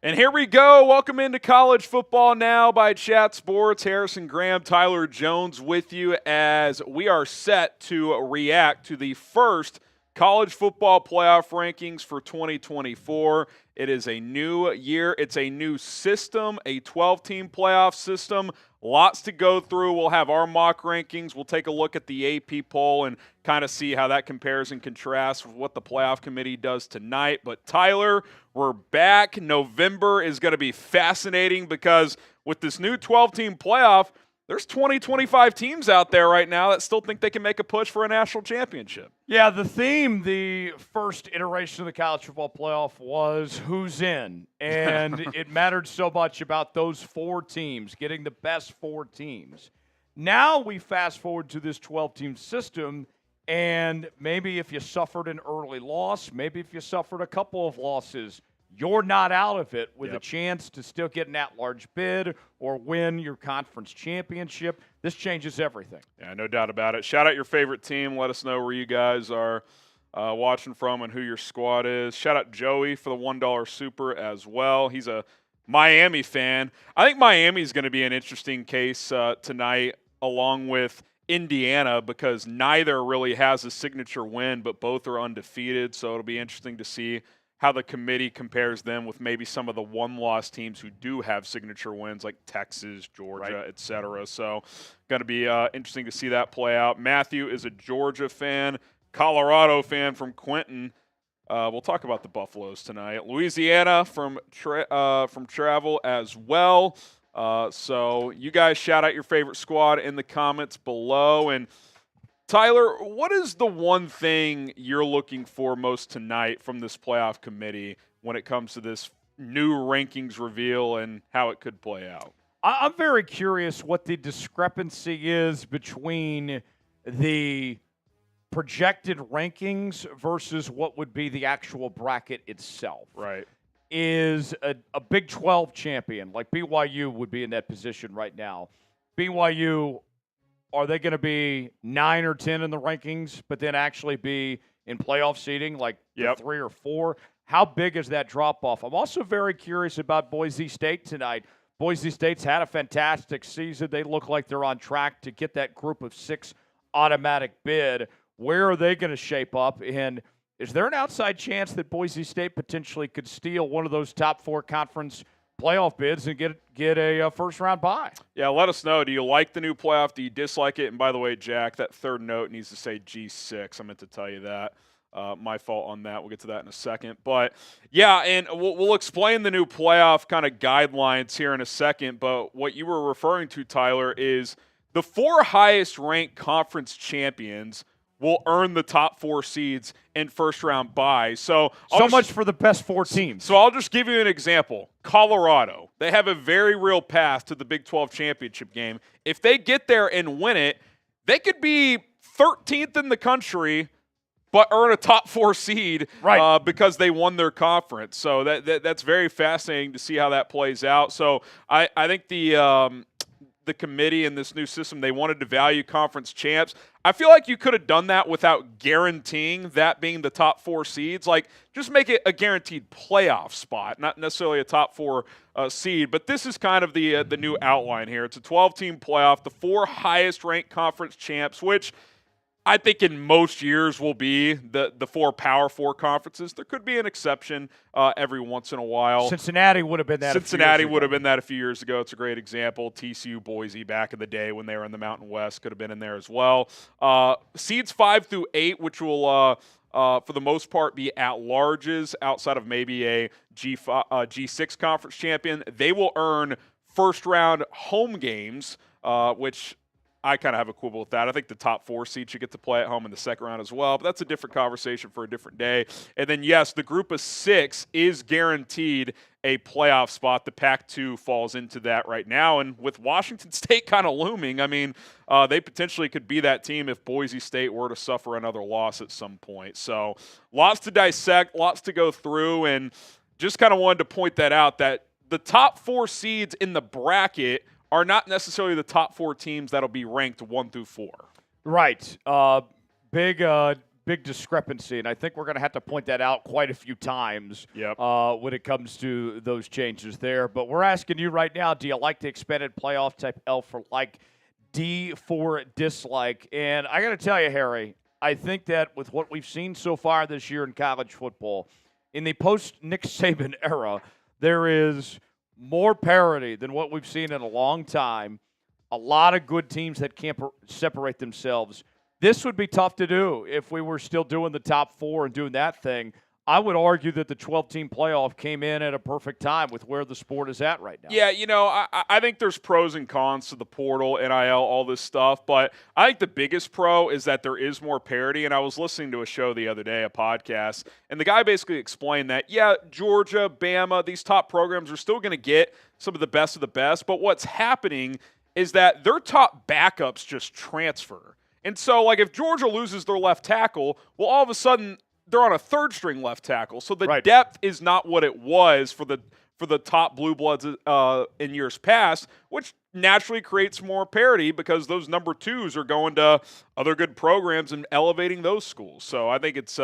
And here we go. Welcome into College Football Now by Chat Sports. Harrison Graham, Tyler Jones with you as we are set to react to the first college football playoff rankings for 2024. It is a new year. It's a new system, a 12-team playoff system. Lots to go through. We'll have our mock rankings. We'll take a look at the AP poll and kind of see how that compares and contrasts with what the playoff committee does tonight. But Tyler, we're back. November is going to be fascinating because with this new 12-team playoff, there's 25 teams out there right now that still think they can make a push for a national championship. Yeah, the theme, the first iteration of the college football playoff was who's in. And it mattered so much about those four teams, getting the best four teams. Now we fast forward to this 12-team system, and maybe if you suffered an early loss, maybe if you suffered a couple of losses, you're not out of it with a chance to still get an at-large bid or win your conference championship. This changes everything. Yeah, no doubt about it. Shout out your favorite team. Let us know where you guys are watching from and who your squad is. Shout out Joey for the $1 super as well. He's a Miami fan. I think Miami is going to be an interesting case tonight along with Indiana because neither really has a signature win, but both are undefeated. So it'll be interesting to see how the committee compares them with maybe some of the one-loss teams who do have signature wins like Texas, Georgia, et cetera. So going to be interesting to see that play out. Matthew is a Georgia fan, Colorado fan from Quentin. We'll talk about the Buffaloes tonight. Louisiana from travel as well. So you guys shout out your favorite squad in the comments below. And Tyler, what is the one thing you're looking for most tonight from this playoff committee when it comes to this new rankings reveal and how it could play out? I'm very curious what the discrepancy is between the projected rankings versus what would be the actual bracket itself. Right. Is a Big 12 champion, like BYU would be in that position right now. BYU, are they going to be 9 or 10 in the rankings, but then actually be in playoff seeding, like 3 or 4? How big is that drop-off? I'm also very curious about Boise State tonight. Boise State's had a fantastic season. They look like they're on track to get that group of 6 automatic bid. Where are they going to shape up? And is there an outside chance that Boise State potentially could steal one of those top 4 conference playoff bids and get a first-round bye? Yeah, let us know. Do you like the new playoff? Do you dislike it? And by the way, Jack, that third note needs to say G6. I meant to tell you that. My fault on that. We'll get to that in a second. But, yeah, and we'll explain the new playoff kind of guidelines here in a second. But what you were referring to, Tyler, is the 4 highest-ranked conference champions will earn the top 4 seeds in first-round buys. So much for the best 4 teams. So I'll just give you an example. Colorado, they have a very real path to the Big 12 championship game. If they get there and win it, they could be 13th in the country but earn a top 4 seed because they won their conference. So that's very fascinating to see how that plays out. So I think the committee in this new system, they wanted to value conference champs. I feel like you could have done that without guaranteeing that being the top 4 seeds. Like, just make it a guaranteed playoff spot, not necessarily a top 4 seed. But this is kind of the new outline here. It's a 12-team playoff, the 4 highest-ranked conference champs, which I think in most years will be the 4 Power 4 conferences. There could be an exception every once in a while. Cincinnati would have been that. Cincinnati would have been that a few years ago. It's a great example. TCU, Boise back in the day when they were in the Mountain West could have been in there as well. Seeds 5 through 8, which will for the most part be at-larges outside of maybe a G6 conference champion. They will earn first-round home games, which I kind of have a quibble with that. I think the top 4 seeds should get to play at home in the second round as well, but that's a different conversation for a different day. And then, yes, the group of 6 is guaranteed a playoff spot. The Pac-2 falls into that right now. And with Washington State kind of looming, I mean, they potentially could be that team if Boise State were to suffer another loss at some point. So lots to dissect, lots to go through, and just kind of wanted to point that out, that the top 4 seeds in the bracket are not necessarily the top 4 teams that'll be ranked 1 through 4. Right. Big big discrepancy, and I think we're going to have to point that out quite a few times when it comes to those changes there. But we're asking you right now, do you like the expanded playoff? Type L for like, D for dislike. And I got to tell you, Harry, I think that with what we've seen so far this year in college football, in the post-Nick Saban era, there is more parity than what we've seen in a long time. A lot of good teams that can't separate themselves. This would be tough to do if we were still doing the top four and doing that thing. I would argue that the 12-team playoff came in at a perfect time with where the sport is at right now. Yeah, I think there's pros and cons to the portal, NIL, all this stuff, but I think the biggest pro is that there is more parity, and I was listening to a show the other day, a podcast, and the guy basically explained that, Georgia, Bama, these top programs are still going to get some of the best, but what's happening is that their top backups just transfer. And so, like, if Georgia loses their left tackle, well, all of a sudden they're on a third-string left tackle. So the depth is not what it was for the top blue bloods in years past, which naturally creates more parity because those number twos are going to other good programs and elevating those schools. So I think it's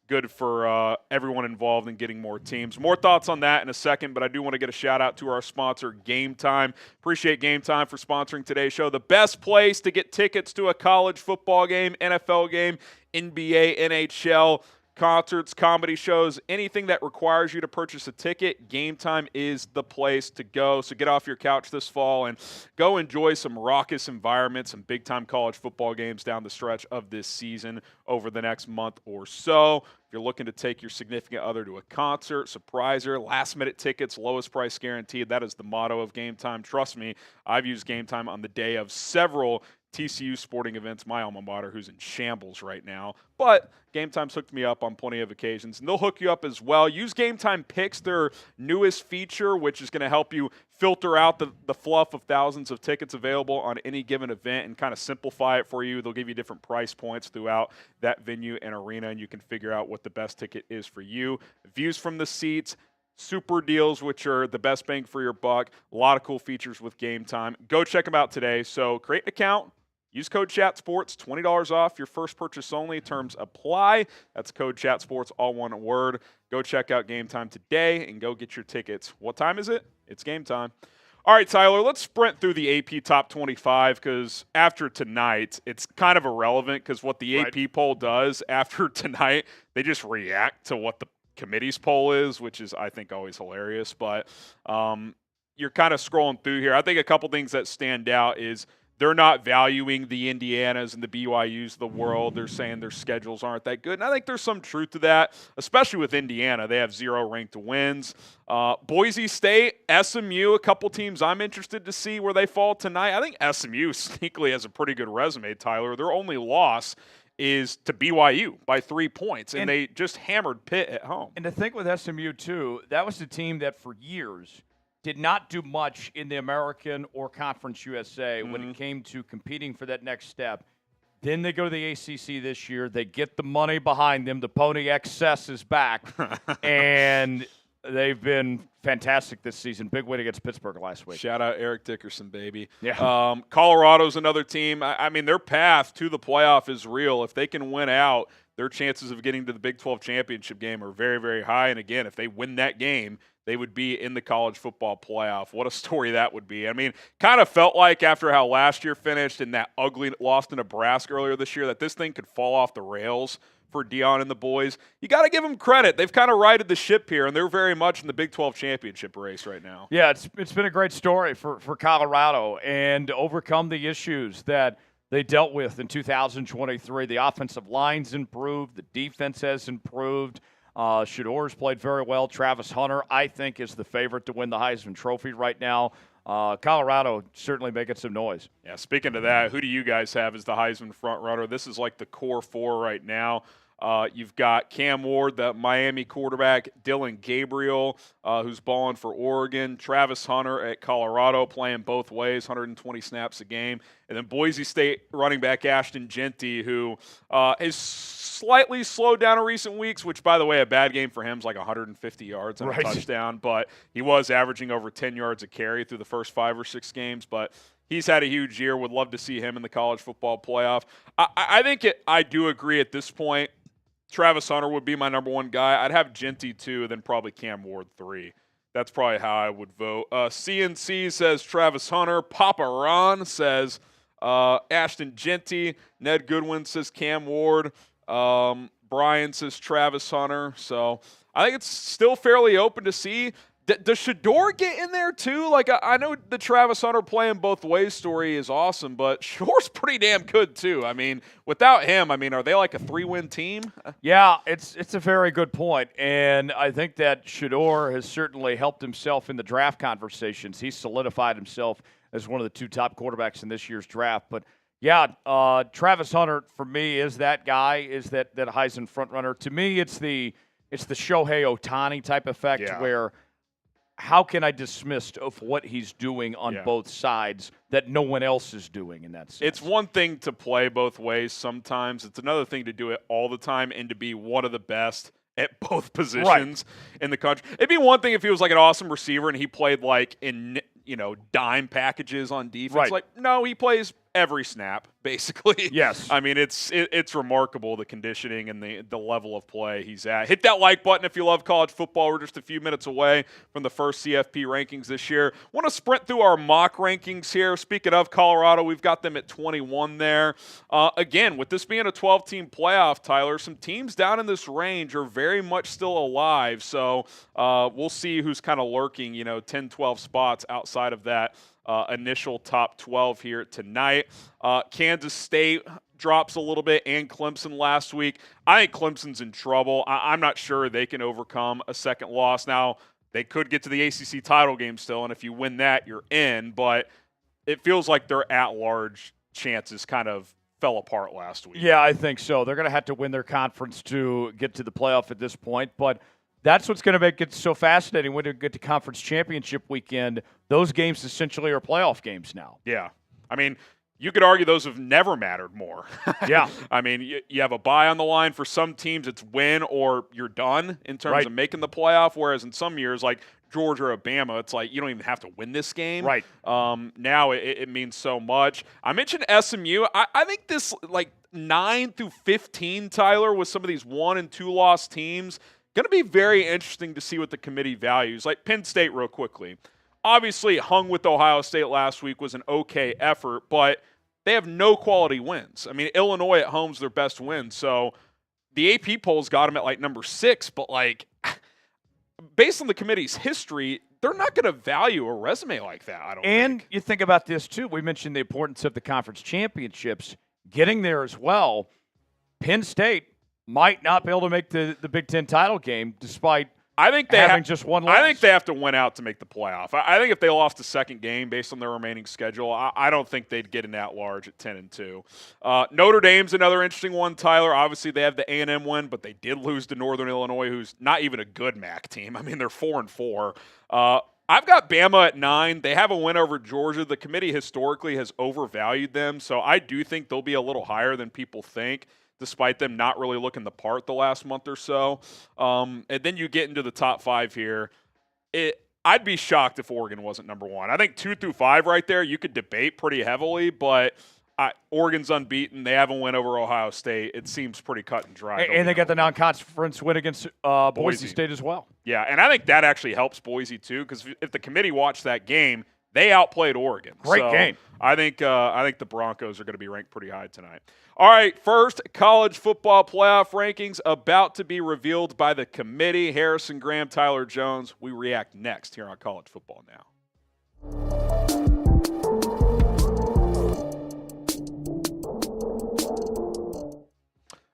good for everyone involved in getting more teams. More thoughts on that in a second, but I do want to get a shout-out to our sponsor, Game Time. Appreciate Game Time for sponsoring today's show. The best place to get tickets to a college football game, NFL game, NBA, NHL, concerts, comedy shows, anything that requires you to purchase a ticket, Game Time is the place to go. So get off your couch this fall and go enjoy some raucous environments, some big-time college football games down the stretch of this season over the next month or so. If you're looking to take your significant other to a concert, surprise her, last-minute tickets, lowest price guaranteed, that is the motto of Game Time. Trust me, I've used Game Time on the day of several TCU sporting events, my alma mater, who's in shambles right now. But Game Time's hooked me up on plenty of occasions, and they'll hook you up as well. Use Game Time Picks, their newest feature, which is going to help you filter out the fluff of thousands of tickets available on any given event and kind of simplify it for you. They'll give you different price points throughout that venue and arena, and you can figure out what the best ticket is for you. Views from the seats, super deals, which are the best bang for your buck. A lot of cool features with Game Time. Go check them out today. So create an account. Use code CHATSPORTS, $20 off your first purchase only. Terms apply. That's code CHATSPORTS, all one word. Go check out Game Time today and go get your tickets. What time is it? It's game time. All right, Tyler, let's sprint through the AP Top 25 because after tonight, it's kind of irrelevant because what the AP poll does after tonight, they just react to what the committee's poll is, which is, I think, always hilarious. But you're kind of scrolling through here. I think a couple things that stand out is they're not valuing the Indianas and the BYUs of the world. They're saying their schedules aren't that good. And I think there's some truth to that, especially with Indiana. They have 0 ranked wins. Boise State, SMU, a couple teams I'm interested to see where they fall tonight. I think SMU sneakily has a pretty good resume, Tyler. Their only loss is to BYU by 3 points, and they just hammered Pitt at home. And the thing with SMU, too, that was the team that for years did not do much in the American or Conference USA when it came to competing for that next step. Then they go to the ACC this year. They get the money behind them. The Pony XS is back, and they've been fantastic this season. Big win against Pittsburgh last week. Shout out Eric Dickerson, baby. Yeah. Colorado's another team. I mean, their path to the playoff is real. If they can win out, their chances of getting to the Big 12 championship game are very, very high. And, again, if they win that game, they would be in the college football playoff. What a story that would be. I mean, kind of felt like after how last year finished and that ugly loss to Nebraska earlier this year that this thing could fall off the rails for Deion and the boys. You got to give them credit. They've kind of righted the ship here, and they're very much in the Big 12 championship race right now. Yeah, it's been a great story for Colorado and to overcome the issues that they dealt with in 2023. The offensive line's improved. The defense has improved. Shador's played very well. Travis Hunter, I think, is the favorite to win the Heisman Trophy right now. Colorado certainly making some noise. Yeah, speaking of that, who do you guys have as the Heisman frontrunner? This is like the core four right now. You've got Cam Ward, the Miami quarterback, Dylan Gabriel, who's balling for Oregon, Travis Hunter at Colorado playing both ways, 120 snaps a game, and then Boise State running back Ashton Genty, who is slightly slowed down in recent weeks, which, by the way, a bad game for him is like 150 yards and a touchdown, but he was averaging over 10 yards a carry through the first 5 or 6 games, but he's had a huge year. Would love to see him in the college football playoff. I think I do agree at this point. Travis Hunter would be my number one guy. I'd have Ginty 2, then probably Cam Ward 3. That's probably how I would vote. CNC says Travis Hunter. Papa Ron says Ashton Ginty. Ned Goodwin says Cam Ward. Brian says Travis Hunter. So I think it's still fairly open to see. Does Shador get in there too? Like, I know the Travis Hunter playing both ways story is awesome, but Shador's pretty damn good too. I mean, without him, are they like a 3-win team? Yeah, it's a very good point, and I think that Shador has certainly helped himself in the draft conversations. He's solidified himself as one of the 2 top quarterbacks in this year's draft. But yeah, Travis Hunter for me is that guy, is that Heisman front runner. To me, it's the Shohei Ohtani type effect where. How can I dismiss of what he's doing on both sides that no one else is doing in that sense? It's one thing to play both ways sometimes. It's another thing to do it all the time and to be one of the best at both positions in the country. It'd be one thing if he was like an awesome receiver and he played like in, dime packages on defense. Right. Like, no, he plays every snap, basically. Yes. It's remarkable, the conditioning and the level of play he's at. Hit that like button if you love college football. We're just a few minutes away from the first CFP rankings this year. Want to sprint through our mock rankings here. Speaking of Colorado, we've got them at 21 there. Again, with this being a 12-team playoff, Tyler, some teams down in this range are very much still alive. So we'll see who's kind of lurking, 10, 12 spots outside of that initial top 12 here tonight. Kansas State drops a little bit, and Clemson last week. I think Clemson's in trouble. I'm not sure they can overcome a second loss. Now, they could get to the ACC title game still, and if you win that, you're in. But it feels like their at-large chances kind of fell apart last week. Yeah, I think so. They're going to have to win their conference to get to the playoff at this point. But that's what's going to make it so fascinating when you get to conference championship weekend. Those games essentially are playoff games now. Yeah. You could argue those have never mattered more. Yeah. You have a bye on the line. For some teams, it's win or you're done in terms of making the playoff, whereas in some years, like Georgia or Bama, it's like you don't even have to win this game. Right. Now it means so much. I mentioned SMU. I think this, like, 9 through 15, Tyler, with some of these 1- and 2-loss teams, going to be very interesting to see what the committee values. Like Penn State, real quickly. Obviously, hung with Ohio State last week was an okay effort, but they have no quality wins. Illinois at home's their best win. So the AP polls got them at like number 6, but like based on the committee's history, they're not going to value a resume like that, I don't think. And you think about this too. We mentioned the importance of the conference championships. Getting there as well, Penn State might not be able to make the Big Ten title game despite having just one loss. I think they have to win out to make the playoff. I think if they lost the second game based on their remaining schedule, I don't think they'd get an at-large at 10-2. Notre Dame's another interesting one, Tyler. Obviously, they have the A&M win, but they did lose to Northern Illinois, who's not even a good MAC team. They're 4-4. I've got Bama at 9. They have a win over Georgia. The committee historically has overvalued them, so I do think they'll be a little higher than people think, despite them not really looking the part the last month or so. And then you get into the top 5 here. I'd be shocked if Oregon wasn't number 1. I think 2 through 5 right there, you could debate pretty heavily, but Oregon's unbeaten. They have a win over Ohio State. It seems pretty cut and dry. And they got the non-conference win against Boise State as well. Yeah, and I think that actually helps Boise too, because if the committee watched that game, they outplayed Oregon. Great game. I think the Broncos are going to be ranked pretty high tonight. All right, first college football playoff rankings about to be revealed by the committee. Harrison Graham, Tyler Jones. We react next here on College Football Now.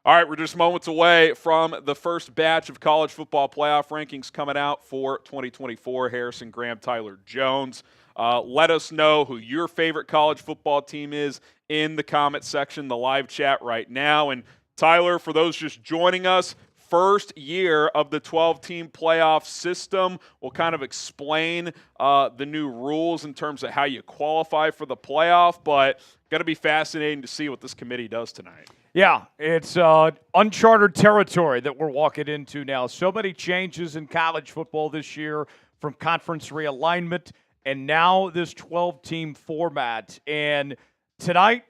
All right, we're just moments away from the first batch of college football playoff rankings coming out for 2024. Harrison Graham, Tyler Jones. Let us know who your favorite college football team is in the comment section, the live chat right now. And Tyler, for those just joining us, first year of the 12-team playoff system. We'll kind of explain the new rules in terms of how you qualify for the playoff, but going to be fascinating to see what this committee does tonight. Yeah, it's uncharted territory that we're walking into now. So many changes in college football this year, from conference realignment and now this 12-team format. And tonight,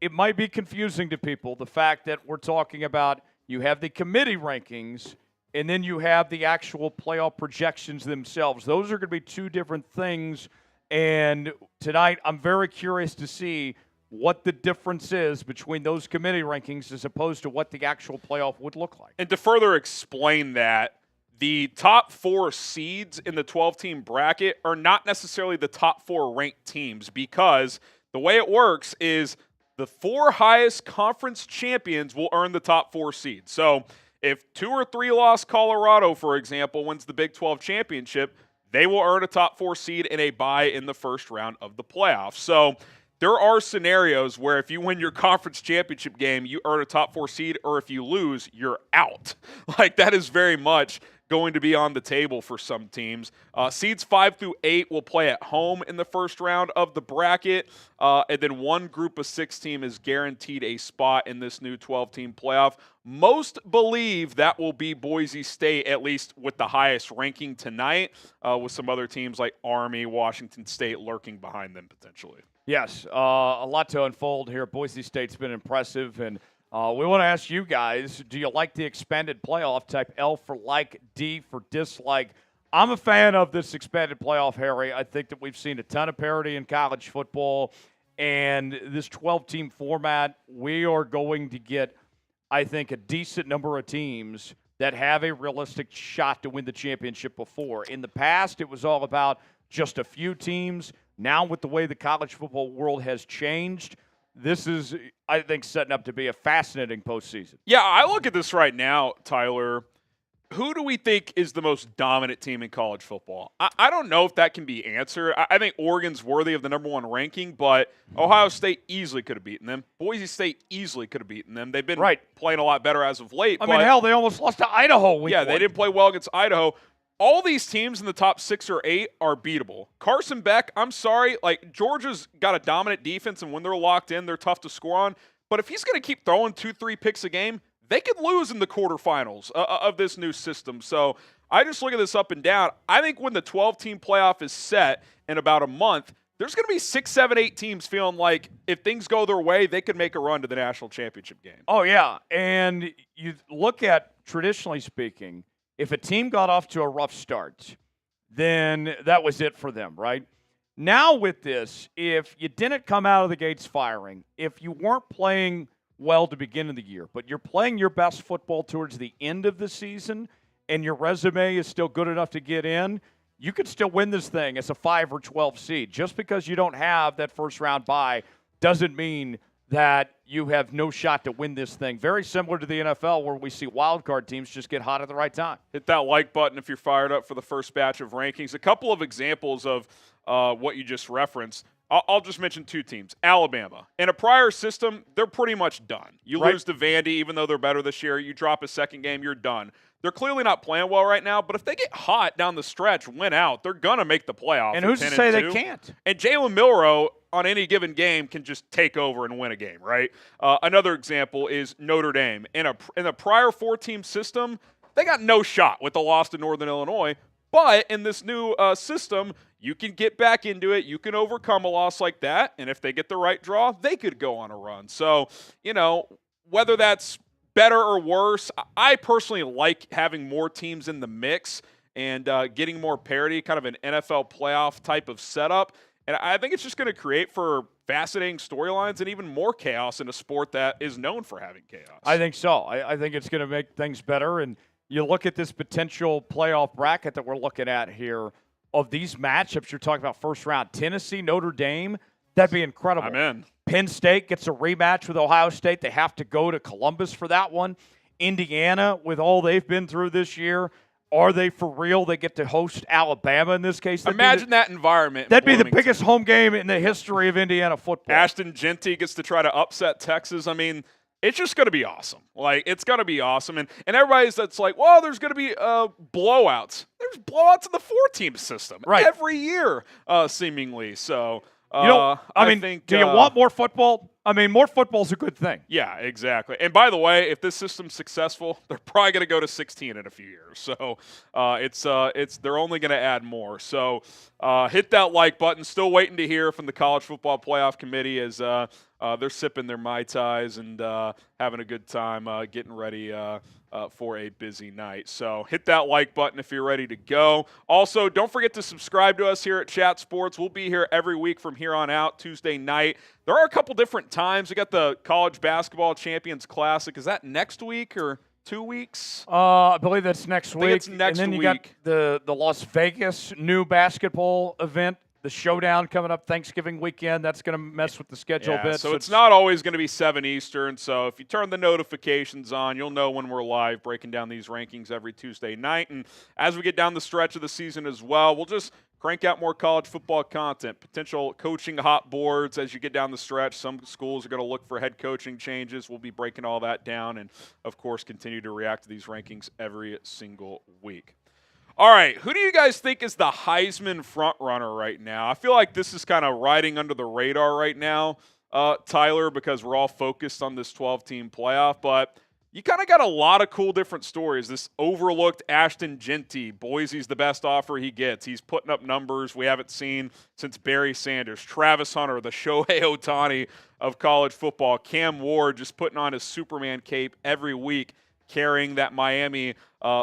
it might be confusing to people, the fact that we're talking about you have the committee rankings, and then you have the actual playoff projections themselves. Those are going to be two different things. And tonight, I'm very curious to see what the difference is between those committee rankings as opposed to what the actual playoff would look like. And to further explain that, the top 4 seeds in the 12-team bracket are not necessarily the top 4 ranked teams, because the way it works is the 4 highest conference champions will earn the top 4 seeds. So if 2 or 3 loss Colorado, for example, wins the Big 12 championship, they will earn a top 4 seed and a bye in the first round of the playoffs. So there are scenarios where if you win your conference championship game, you earn a top 4 seed, or if you lose, you're out. Like, that is very much going to be on the table for some teams. Seeds 5 through 8 will play at home in the first round of the bracket, and then one group of 6 team is guaranteed a spot in this new 12-team playoff. Most believe that will be Boise State, at least with the highest ranking tonight, with some other teams like Army, Washington State lurking behind them potentially. Yes, a lot to unfold here. Boise State's been impressive, and we want to ask you guys, do you like the expanded playoff? Type L for like, D for dislike. I'm a fan of this expanded playoff, Harry. I think that we've seen a ton of parity in college football, and this 12-team format, we are going to get, I think, a decent number of teams that have a realistic shot to win the championship before. In the past, it was all about just a few teams. Now, with the way the college football world has changed, this is, I think, setting up to be a fascinating postseason. Yeah, I look at this right now, Tyler. Who do we think is the most dominant team in college football? I don't know if that can be answered. I think Oregon's worthy of the number 1 ranking, but Ohio State easily could have beaten them. Boise State easily could have beaten them. They've been playing a lot better as of late. I mean, hell, they almost lost to Idaho week 1. They didn't play well against Idaho. All these teams in the top 6 or 8 are beatable. Carson Beck, I'm sorry, like, Georgia's got a dominant defense, and when they're locked in, they're tough to score on. But if he's going to keep throwing 2-3 picks a game, they could lose in the quarterfinals of this new system. So I just look at this up and down. I think when the 12-team playoff is set in about a month, there's going to be 6, 7, 8 teams feeling like if things go their way, they could make a run to the national championship game. Oh, yeah. And you look at, traditionally speaking, if a team got off to a rough start, then that was it for them, right? Now with this, if you didn't come out of the gates firing, if you weren't playing well to begin of the year, but you're playing your best football towards the end of the season, and your resume is still good enough to get in, you could still win this thing as a 5 or 12 seed. Just because you don't have that first round bye doesn't mean that you have no shot to win this thing. Very similar to the NFL, where we see wild card teams just get hot at the right time. Hit that like button if you're fired up for the first batch of rankings. A couple of examples of what you just referenced. I'll just mention 2 teams. Alabama. In a prior system, they're pretty much done. You lose to Vandy, even though they're better this year. You drop a second game, you're done. They're clearly not playing well right now, but if they get hot down the stretch, win out, they're going to make the playoff. And who's to say they can't? And Jalen Milroe, on any given game, can just take over and win a game, right? Another example is Notre Dame. In a prior 4-team system, they got no shot with the loss to Northern Illinois. But in this new system, you can get back into it. You can overcome a loss like that. And if they get the right draw, they could go on a run. So, whether that's better or worse, I personally like having more teams in the mix and getting more parity, kind of an NFL playoff type of setup. And I think it's just going to create for fascinating storylines and even more chaos in a sport that is known for having chaos. I think so. I think it's going to make things better. And you look at this potential playoff bracket that we're looking at here of these matchups. You're talking about first round. Tennessee, Notre Dame, that'd be incredible. I'm in. Penn State gets a rematch with Ohio State. They have to go to Columbus for that one. Indiana, with all they've been through this year, are they for real? They get to host Alabama in this case. Imagine that environment. That'd be the biggest home game in the history of Indiana football. Ashton Genty gets to try to upset Texas. I mean, it's just going to be awesome. Like, it's going to be awesome. And everybody's that's like, well, there's going to be blowouts. There's blowouts in the 4-team system every year, seemingly. So I think, do you want more football? I mean, more football is a good thing. Yeah, exactly. And by the way, if this system's successful, they're probably going to go to 16 in a few years. So they're only going to add more. So hit that like button. Still waiting to hear from the College Football Playoff Committee as they're sipping their Mai Tais and having a good time getting ready for a busy night. So hit that like button if you're ready to go. Also, don't forget to subscribe to us here at Chat Sports. We'll be here every week from here on out, Tuesday night. There are a couple different times. We got the College Basketball Champions Classic. Is that next week or 2 weeks? I believe that's next week. It's next and then week. You got the Las Vegas new basketball event. The showdown coming up Thanksgiving weekend. That's going to mess with the schedule a bit. So it's not always going to be 7 Eastern. So if you turn the notifications on, you'll know when we're live breaking down these rankings every Tuesday night. And as we get down the stretch of the season as well, we'll just crank out more college football content, potential coaching hot boards as you get down the stretch. Some schools are going to look for head coaching changes. We'll be breaking all that down and, of course, continue to react to these rankings every single week. All right, who do you guys think is the Heisman frontrunner right now? I feel like this is kind of riding under the radar right now, Tyler, because we're all focused on this 12-team playoff. But you kind of got a lot of cool different stories. This overlooked Ashton Genty, Boise's the best offer he gets. He's putting up numbers we haven't seen since Barry Sanders. Travis Hunter, the Shohei Ohtani of college football. Cam Ward just putting on his Superman cape every week, carrying that Miami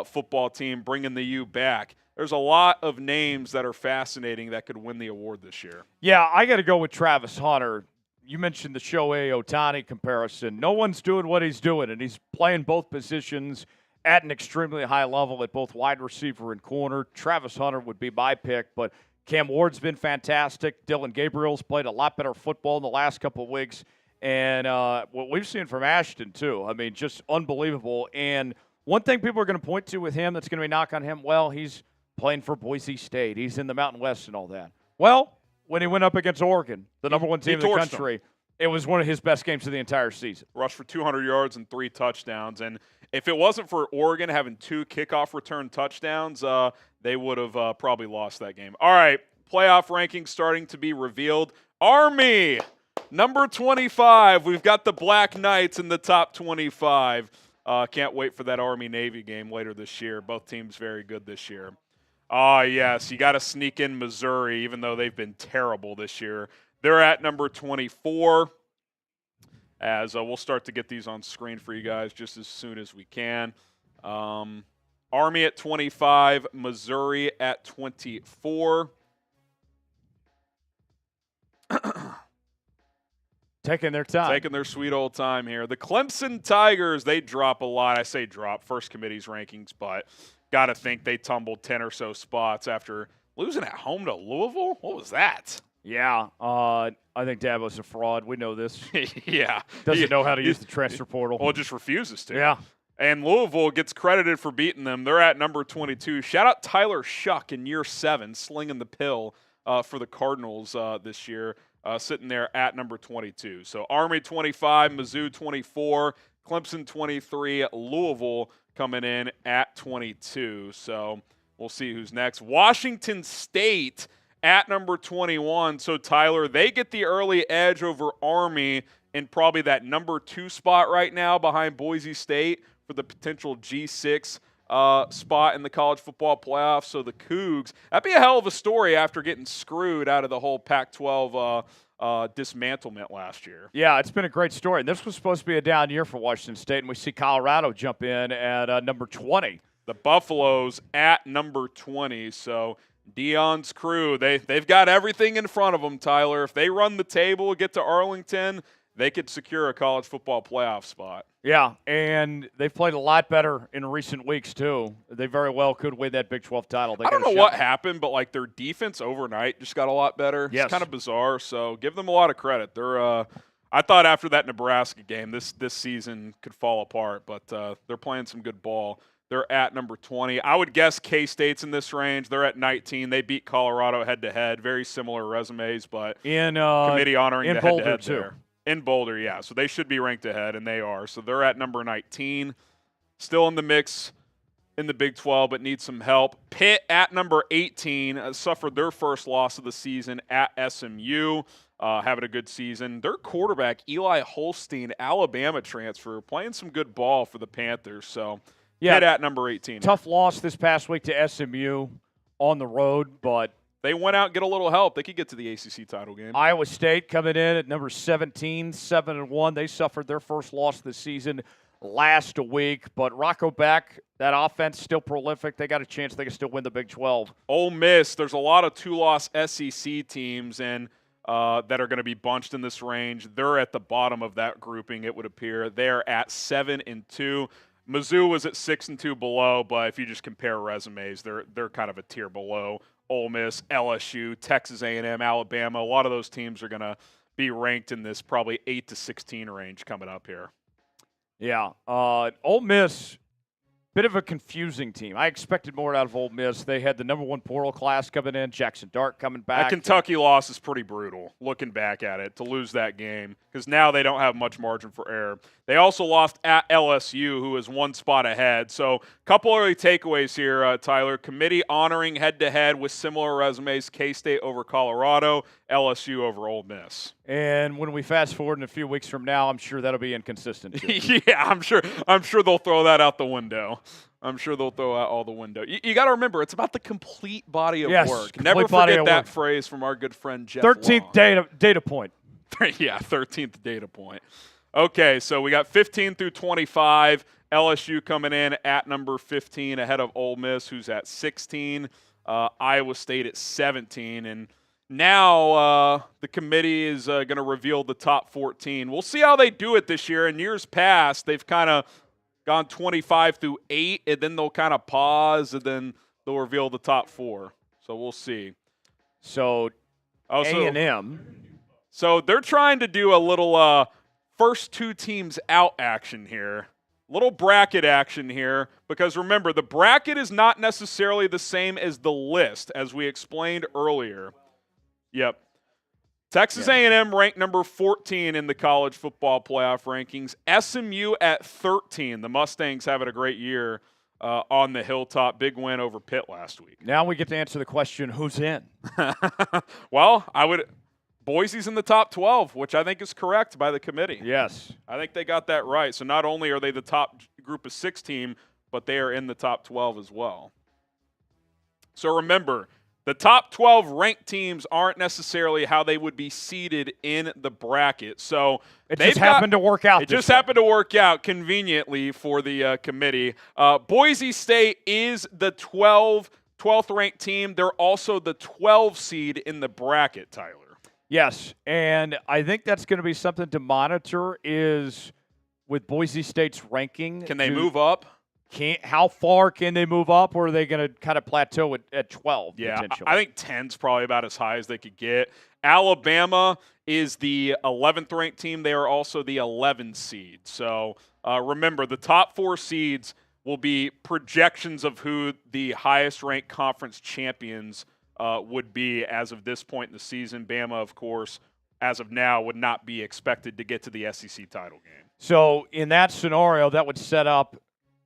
football team, bringing the U back. There's a lot of names that are fascinating that could win the award this year. Yeah, I got to go with Travis Hunter. You mentioned the Shohei Ohtani comparison. No one's doing what he's doing, and he's playing both positions at an extremely high level at both wide receiver and corner. Travis Hunter would be my pick, but Cam Ward's been fantastic. Dylan Gabriel's played a lot better football in the last couple of weeks. And what we've seen from Ashton, too, I mean, just unbelievable. And one thing people are going to point to with him that's going to be knock on him, well, he's playing for Boise State. He's in the Mountain West and all that. Well, when he went up against Oregon, the number one team in the country, it was one of his best games of the entire season. Rushed for 200 yards and 3 touchdowns. And if it wasn't for Oregon having 2 kickoff return touchdowns, they would have probably lost that game. All right, playoff rankings starting to be revealed. Army, number 25. We've got the Black Knights in the top 25. Can't wait for that Army-Navy game later this year. Both teams very good this year. Yes, you got to sneak in Missouri, even though they've been terrible this year. They're at number 24. As we'll start to get these on screen for you guys just as soon as we can. Army at 25, Missouri at 24. Taking their time. Taking their sweet old time here. The Clemson Tigers, they drop a lot. I say drop, first committee's rankings, but got to think they tumbled 10 or so spots after losing at home to Louisville. What was that? Yeah, I think Dabo's a fraud. We know this. Yeah. Doesn't know how to use the transfer portal. Well, just refuses to. Yeah. And Louisville gets credited for beating them. They're at number 22. Shout out Tyler Shuck in year 7, slinging the pill for the Cardinals this year. Sitting there at number 22. So Army 25, Mizzou 24, Clemson 23, Louisville coming in at 22. So we'll see who's next. Washington State at number 21. So Tyler, they get the early edge over Army in probably that number 2 spot right now behind Boise State for the potential G6 spot in the college football playoffs. So the Cougs, that'd be a hell of a story after getting screwed out of the whole Pac-12 dismantlement last year. Yeah, it's been a great story. And this was supposed to be a down year for Washington State, and we see Colorado jump in at number 20. The Buffaloes at number 20. So Deion's crew, they've got everything in front of them, Tyler. If they run the table, get to Arlington, they could secure a college football playoff spot. Yeah, and they've played a lot better in recent weeks, too. They very well could win that Big 12 title. I don't know what happened, but, like, their defense overnight just got a lot better. Yes. It's kind of bizarre, so give them a lot of credit. They're I thought after that Nebraska game, this season could fall apart, but they're playing some good ball. They're at number 20. I would guess K-State's in this range. They're at 19. They beat Colorado head-to-head. Very similar resumes, but committee honoring the head-to-head there. In Boulder, yeah. So they should be ranked ahead, and they are. So they're at number 19. Still in the mix in the Big 12, but need some help. Pitt at number 18 suffered their first loss of the season at SMU, having a good season. Their quarterback, Eli Holstein, Alabama transfer, playing some good ball for the Panthers. So Pitt at number 18. Tough loss this past week to SMU on the road, but they went out and get a little help. They could get to the ACC title game. Iowa State coming in at number 17, 7-1. They suffered their first loss of the season last week, but Rocco back, that offense still prolific. They got a chance they can still win the Big 12. Ole Miss, there's a lot of two-loss SEC teams and that are going to be bunched in this range. They're at the bottom of that grouping, it would appear. They're at 7-2. Mizzou was at 6-2 below, but if you just compare resumes, they're kind of a tier below Ole Miss, LSU, Texas A&M, Alabama. A lot of those teams are going to be ranked in this probably 8-16 range coming up here. Yeah, Ole Miss, bit of a confusing team. I expected more out of Ole Miss. They had the number 1 portal class coming in, Jackson Dart coming back. That Kentucky loss is pretty brutal, looking back at it, to lose that game, because now they don't have much margin for error. They also lost at LSU, who is 1 spot ahead. So a couple early takeaways here, Tyler. Committee honoring head-to-head with similar resumes, K-State over Colorado, LSU over Ole Miss. And when we fast forward in a few weeks from now, I'm sure that'll be inconsistent too. Yeah, I'm sure they'll throw that out the window. I'm sure they'll throw out all the window. You got to remember, it's about the complete body of work. Never forget that phrase from our good friend Jeff 13th data point. Yeah, 13th data point. Okay, so we got 15 through 25. LSU coming in at number 15 ahead of Ole Miss, who's at 16. Iowa State at 17. And now the committee is going to reveal the top 14. We'll see how they do it this year. In years past, they've kind of gone 25 through 8, and then they'll kind of pause, and then they'll reveal the top 4. So we'll see. So A&M. So they're trying to do a little first 2 teams out action here. Little bracket action here, because remember, the bracket is not necessarily the same as the list, as we explained earlier. Yep. Texas A&M ranked number 14 in the college football playoff rankings. SMU at 13. The Mustangs having a great year on the hilltop. Big win over Pitt last week. Now we get to answer the question, who's in? Well, Boise's in the top 12, which I think is correct by the committee. Yes. I think they got that right. So not only are they the top group of 6 team, but they are in the top 12 as well. So remember, the top 12 ranked teams aren't necessarily how they would be seeded in the bracket. So it just happened to work out. It just happened to work out conveniently for the committee. Boise State is the 12th ranked team. They're also the 12 seed in the bracket, Tyler. Yes, and I think that's going to be something to monitor is with Boise State's ranking. Can they move up? How far can they move up, or are they going to kind of plateau at 12? Yeah, potentially? I think 10's probably about as high as they could get. Alabama is the 11th ranked team. They are also the 11 seed. So remember, the top 4 seeds will be projections of who the highest ranked conference champions would be as of this point in the season. Bama, of course, as of now, would not be expected to get to the SEC title game. So in that scenario, that would set up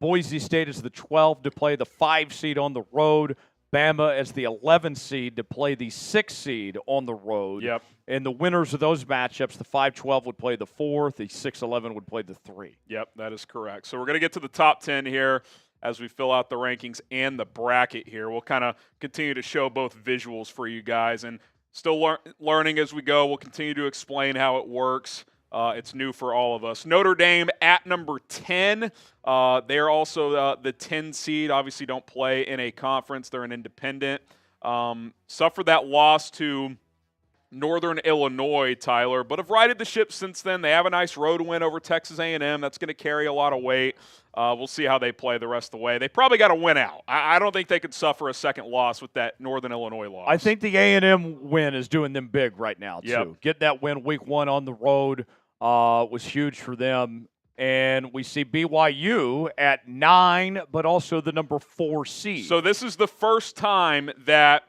Boise State as the 12 to play the 5 seed on the road, Bama as the 11 seed to play the 6 seed on the road. Yep. And the winners of those matchups, the 5-12 would play the 4, the 6-11 would play the 3. Yep, that is correct. So we're going to get to the top 10 here as we fill out the rankings and the bracket here. We'll kind of continue to show both visuals for you guys, and still learning as we go. We'll continue to explain how it works. It's new for all of us. Notre Dame at number 10. They're also the 10 seed. Obviously don't play in a conference. They're an independent. Suffered that loss to Northern Illinois, Tyler, but have righted the ship since then. They have a nice road win over Texas A&M. That's going to carry a lot of weight. We'll see how they play the rest of the way. They probably got to win out. I don't think they could suffer a second loss with that Northern Illinois loss. I think the A&M win is doing them big right now, too. Yep. Getting that win week 1 on the road was huge for them. And we see BYU at 9, but also the number 4 seed. So this is the first time that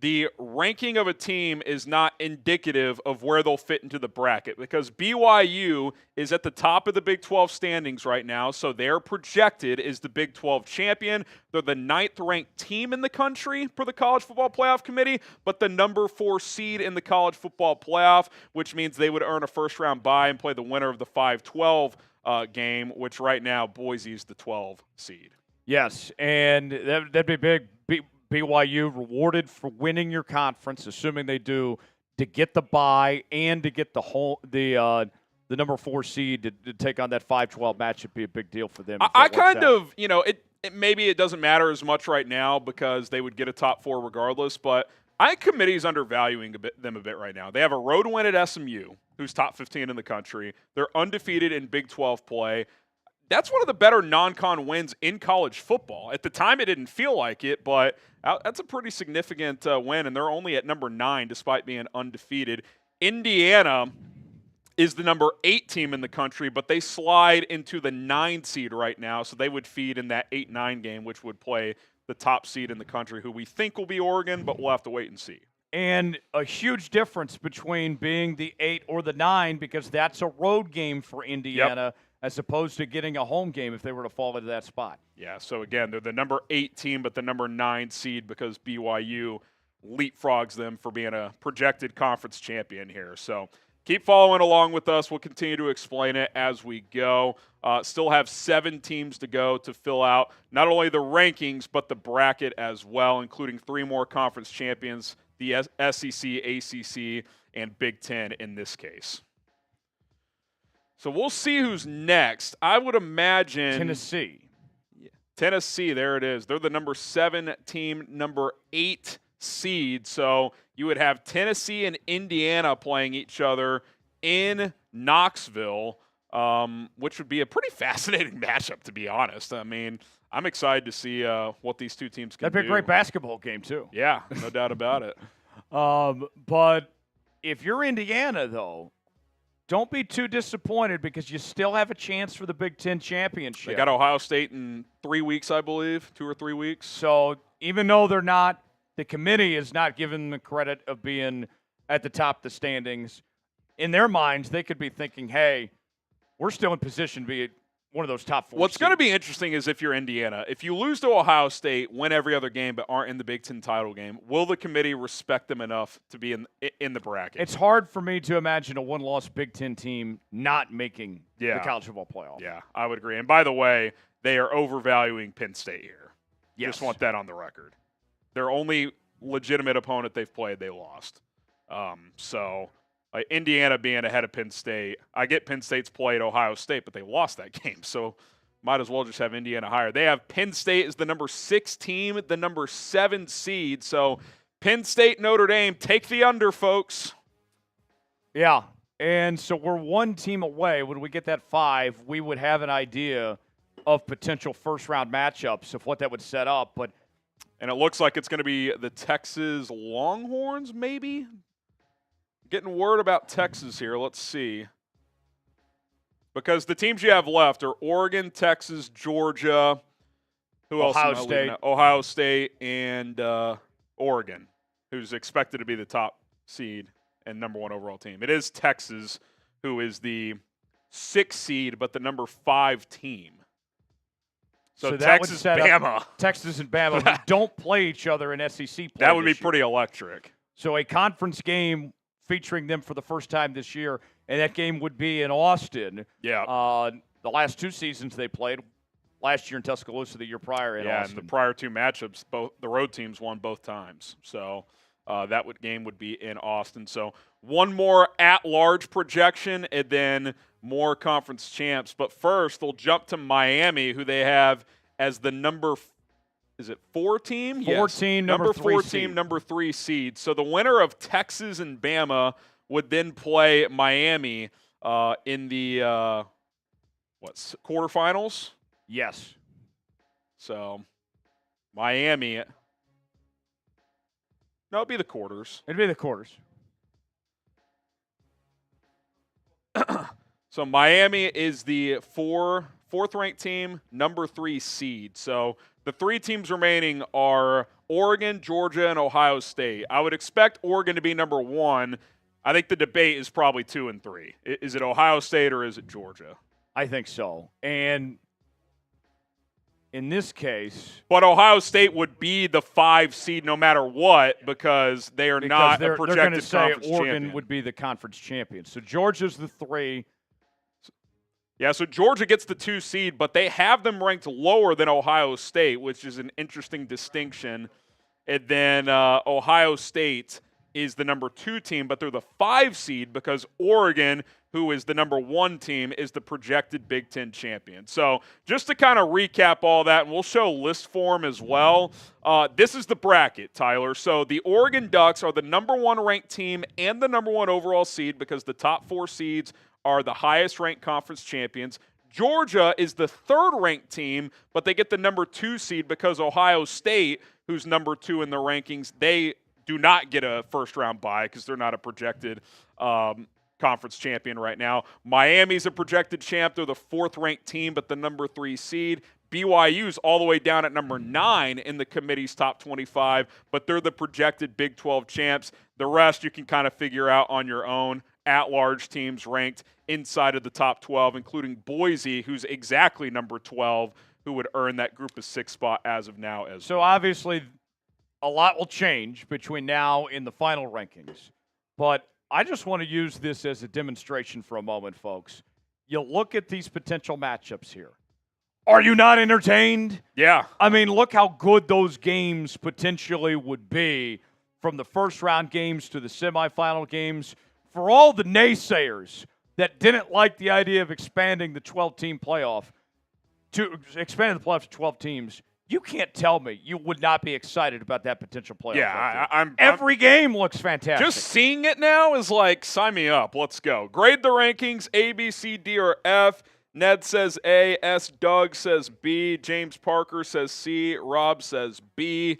the ranking of a team is not indicative of where they'll fit into the bracket because BYU is at the top of the Big 12 standings right now, so they're projected as the Big 12 champion. They're the 9th-ranked team in the country for the College Football Playoff Committee, but the number 4 seed in the College Football Playoff, which means they would earn a first-round bye and play the winner of the 5-12 game, which right now Boise is the 12 seed. Yes, and that'd be big. BYU rewarded for winning your conference, assuming they do, to get the bye and to get the number 4 seed to take on that 5-12 match would be a big deal for them. I kind of, maybe it doesn't matter as much right now because they would get a top 4 regardless, but I think committee's undervaluing them a bit right now. They have a road win at SMU, who's top 15 in the country. They're undefeated in Big 12 play. That's one of the better non-con wins in college football. At the time, it didn't feel like it, but that's a pretty significant win, and they're only at number 9 despite being undefeated. Indiana is the number 8 team in the country, but they slide into the 9 seed right now, so they would feed in that 8-9 game, which would play the top seed in the country, who we think will be Oregon, but we'll have to wait and see. And a huge difference between being the 8 or the 9 because that's a road game for Indiana. Yep. As opposed to getting a home game if they were to fall into that spot. Yeah, so again, they're the number 8 team, but the number 9 seed because BYU leapfrogs them for being a projected conference champion here. So keep following along with us. We'll continue to explain it as we go. Still have 7 teams to go to fill out not only the rankings, but the bracket as well, including 3 more conference champions, the SEC, ACC, and Big Ten in this case. So we'll see who's next. I would imagine Tennessee. Tennessee, there it is. They're the number 7 team, number 8 seed. So you would have Tennessee and Indiana playing each other in Knoxville, which would be a pretty fascinating matchup, to be honest. I mean, I'm excited to see what these two teams can do. That'd be a great basketball game, too. Yeah, no doubt about it. But if you're Indiana, though, don't be too disappointed because you still have a chance for the Big Ten championship. They got Ohio State in 3 weeks, I believe, 2 or 3 weeks. So even though they're not, the committee is not given the credit of being at the top of the standings. In their minds, they could be thinking, hey, we're still in position to be one of those top 4 What's seeds. going to be interesting is if you're Indiana. If you lose to Ohio State, win every other game, but aren't in the Big Ten title game, will the committee respect them enough to be in the bracket? It's hard for me to imagine a one-loss Big Ten team not making the college football playoff. Yeah, I would agree. And by the way, they are overvaluing Penn State here. Yes. Just want that on the record. Their only legitimate opponent they've played, they lost. Indiana being ahead of Penn State, I get Penn State's played Ohio State, but they lost that game, so might as well just have Indiana higher. They have Penn State as the number 6 team, the number 7 seed, so Penn State, Notre Dame, take the under, folks. Yeah, and so we're 1 team away. When we get that 5, we would have an idea of potential first-round matchups of what that would set up. And it looks like it's going to be the Texas Longhorns, maybe? Getting word about Texas here. Let's see. Because the teams you have left are Oregon, Texas, Georgia. Who else? Ohio State. Ohio State and Oregon, who's expected to be the top seed and number 1 overall team. It is Texas, who is the 6th seed, but the number 5 team. So Texas, Bama. Texas and Bama who don't play each other in SEC play. That would be pretty electric. So a conference game featuring them for the first time this year, and that game would be in Austin. Yeah. The last 2 seasons they played, last year in Tuscaloosa, the year prior in Austin. And the prior 2 matchups, both the road teams won both times. So game would be in Austin. So 1 more at-large projection and then more conference champs. But first, they'll jump to Miami, who they have as the number 4 team? 14, yes. number 4 3 team, seed. number 3 seed. So the winner of Texas and Bama would then play Miami in the quarterfinals? Yes. So Miami. No, it'd be the quarters. It'd be the quarters. So Miami is the fourth-ranked team, number 3 seed. So The 3 teams remaining are Oregon, Georgia, and Ohio State. I would expect Oregon to be number 1. I think the debate is probably 2 and 3. Is it Ohio State or is it Georgia? I think so. And in this case, but Ohio State would be the 5 seed no matter what because they are not a projected they're say conference Oregon champion. would be the conference champion. So Georgia's the 3. Yeah, so Georgia gets the 2 seed, but they have them ranked lower than Ohio State, which is an interesting distinction. And then Ohio State is the number 2 team, but they're the 5 seed because Oregon, who is the number 1 team, is the projected Big Ten champion. So just to kind of recap all that, and we'll show list form as well, this is the bracket, Tyler. So the Oregon Ducks are the number 1 ranked team and the number 1 overall seed because the top 4 seeds are the highest ranked conference champions. Georgia is the 3rd ranked team, but they get the number 2 seed because Ohio State, who's number 2 in the rankings, they do not get a first-round bye because they're not a projected conference champion right now. Miami's a projected champ. They're the 4th ranked team, but the number 3 seed. BYU's all the way down at number 9 in the committee's top 25, but they're the projected Big 12 champs. The rest you can kind of figure out on your own. At-large teams ranked inside of the top 12, including Boise, who's exactly number 12, who would earn that group of 6 spot as of now. So obviously a lot will change between now and the final rankings. But I just want to use this as a demonstration for a moment, folks. You look at these potential matchups here. Are you not entertained? Yeah. I mean, look how good those games potentially would be, from the first-round games to the semifinal games. For all the naysayers that didn't like the idea of expanding the 12-team playoff to expanding the playoff to 12 teams, you can't tell me you would not be excited about that potential playoff. Yeah, every game looks fantastic. Just seeing it now is like, sign me up. Let's go. Grade the rankings, A, B, C, D, or F. Ned says A, S, Doug says B, James Parker says C, Rob says B.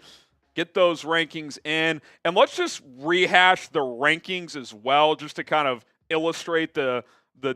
Get those rankings in. And let's just rehash the rankings as well, just to kind of illustrate the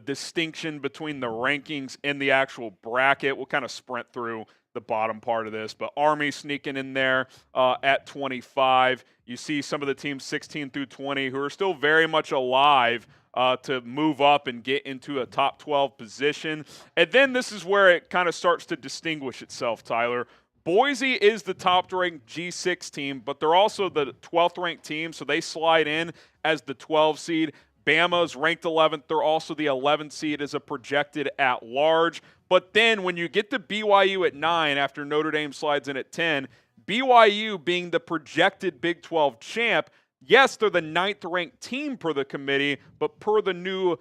distinction between the rankings and the actual bracket. We'll kind of sprint through the bottom part of this, but Army sneaking in there at 25. You see some of the teams 16 through 20 who are still very much alive to move up and get into a top 12 position. And then this is where it kind of starts to distinguish itself, Tyler. Boise is the top-ranked G6 team, but they're also the 12th-ranked team, so they slide in as the 12 seed. Bama's ranked 11th. They're also the 11th seed as a projected at-large. But then when you get to BYU at 9 after Notre Dame slides in at 10, BYU being the projected Big 12 champ, yes, they're the 9th-ranked team per the committee, but per the new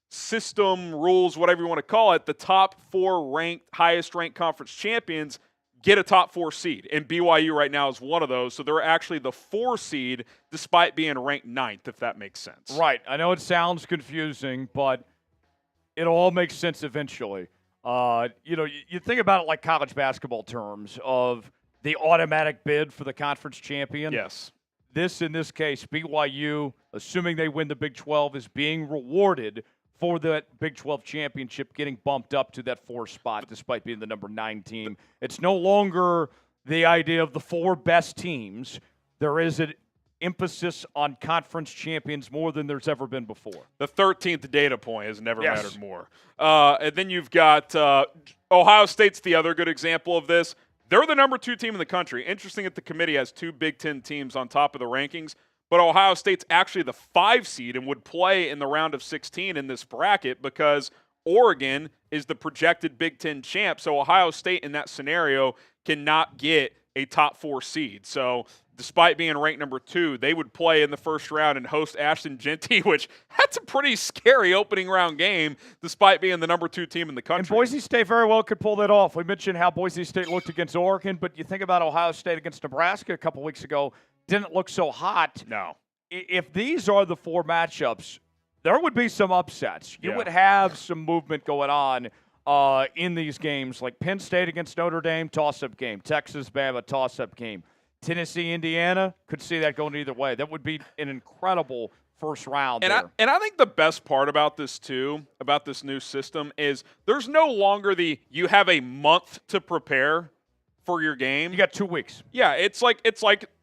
system, rules, whatever you want to call it, the top 4 ranked, highest-ranked conference champions get a top 4 seed, and BYU right now is one of those, so they're actually the 4 seed despite being ranked 9th, if that makes sense. Right. I know it sounds confusing, but it all makes sense eventually. You think about it like college basketball terms of the automatic bid for the conference champion. Yes. In this case, BYU, assuming they win the Big 12, is being rewarded for that Big 12 championship, getting bumped up to that 4 spot despite being the number 9 team. It's no longer the idea of the 4 best teams. There is an emphasis on conference champions more than there's ever been before. The 13th data point has never mattered more. And then you've got Ohio State's the other good example of this. They're the number 2 team in the country. Interesting that the committee has 2 Big Ten teams on top of the rankings. But Ohio State's actually the 5 seed and would play in the round of 16 in this bracket because Oregon is the projected Big Ten champ. So Ohio State in that scenario cannot get a top 4 seed. So despite being ranked number 2, they would play in the first round and host Ashton Genty, which that's a pretty scary opening round game despite being the number 2 team in the country. And Boise State very well could pull that off. We mentioned how Boise State looked against Oregon, but you think about Ohio State against Nebraska a couple weeks ago, didn't look so hot. No. If these are the 4 matchups, there would be some upsets. You would have some movement going on in these games, like Penn State against Notre Dame, toss-up game. Texas, Bama, toss-up game. Tennessee, Indiana, could see that going either way. That would be an incredible first round there. And I think the best part about this, too, about this new system, is there's no longer you have a month to prepare for your game. You got 2 weeks. Yeah, it's like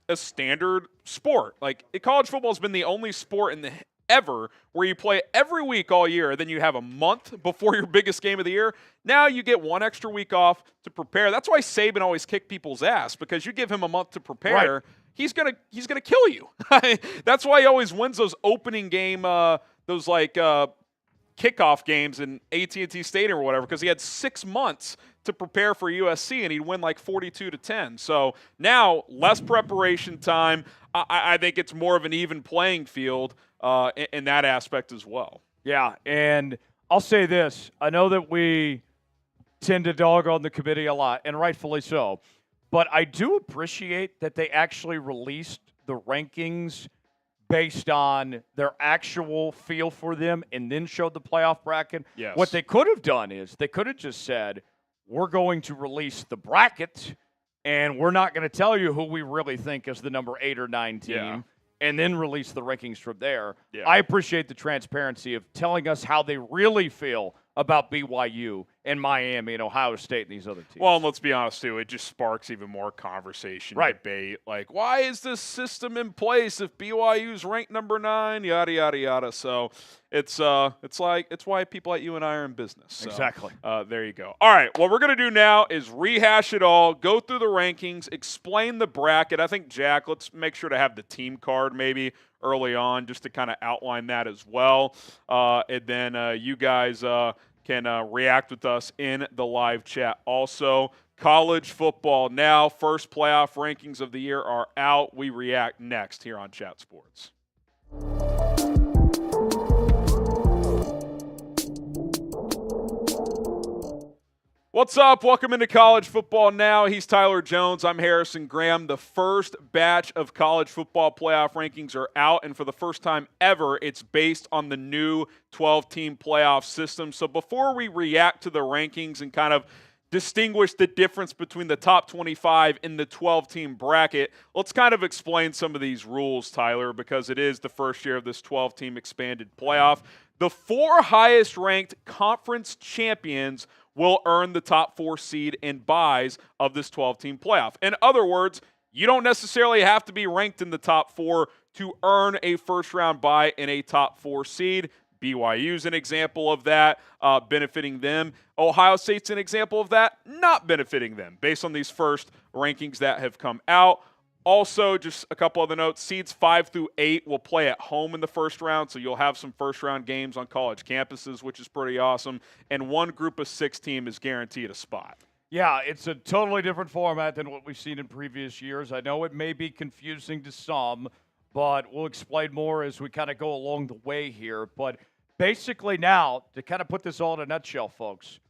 a standard sport. Like college football has been the only sport in the ever where you play every week all year, then you have a month before your biggest game of the year. Now you get 1 extra week off to prepare. That's why Saban always kicked people's ass, because you give him a month to prepare, he's gonna kill you. That's why he always wins those opening game, those kickoff games in AT&T Stadium or whatever, because he had 6 months to prepare for USC, and he'd win 42-10. So now less preparation time. I think it's more of an even playing field in that aspect as well. Yeah, and I'll say this. I know that we tend to dog on the committee a lot, and rightfully so, but I do appreciate that they actually released the rankings based on their actual feel for them and then showed the playoff bracket. Yes. What they could have done is they could have just said, we're going to release the bracket, and we're not going to tell you who we really think is the number 8 or 9 team, and then release the rankings from there. Yeah. I appreciate the transparency of telling us how they really feel about BYU and Miami and Ohio State and these other teams. Well, and let's be honest, too, it just sparks even more conversation, debate. Like, why is this system in place if BYU's ranked number 9, yada, yada, yada. So it's why people like you and I are in business. So, exactly. there you go. All right, what we're going to do now is rehash it all, go through the rankings, explain the bracket. I think, Jack, let's make sure to have the team card maybe early on just to kind of outline that as well. And then you guys can react with us in the live chat. Also, college football now. First playoff rankings of the year are out. We react next here on Chat Sports. What's up? Welcome into College Football Now. He's Tyler Jones. I'm Harrison Graham. The first batch of college football playoff rankings are out, and for the first time ever, it's based on the new 12-team playoff system. So before we react to the rankings and kind of distinguish the difference between the top 25 and the 12-team bracket, let's kind of explain some of these rules, Tyler, because it is the first year of this 12-team expanded playoff. The 4 highest-ranked conference champions will earn the top 4 seed and buys of this 12-team playoff. In other words, you don't necessarily have to be ranked in the top 4 to earn a first-round bye in a top 4 seed. BYU's an example of that, benefiting them. Ohio State's an example of that, not benefiting them, based on these first rankings that have come out. Also, just a couple other notes, seeds 5 through 8 will play at home in the first round, so you'll have some first-round games on college campuses, which is pretty awesome. And one group of 6 team is guaranteed a spot. Yeah, it's a totally different format than what we've seen in previous years. I know it may be confusing to some, but we'll explain more as we kind of go along the way here. But basically now, to kind of put this all in a nutshell, folks,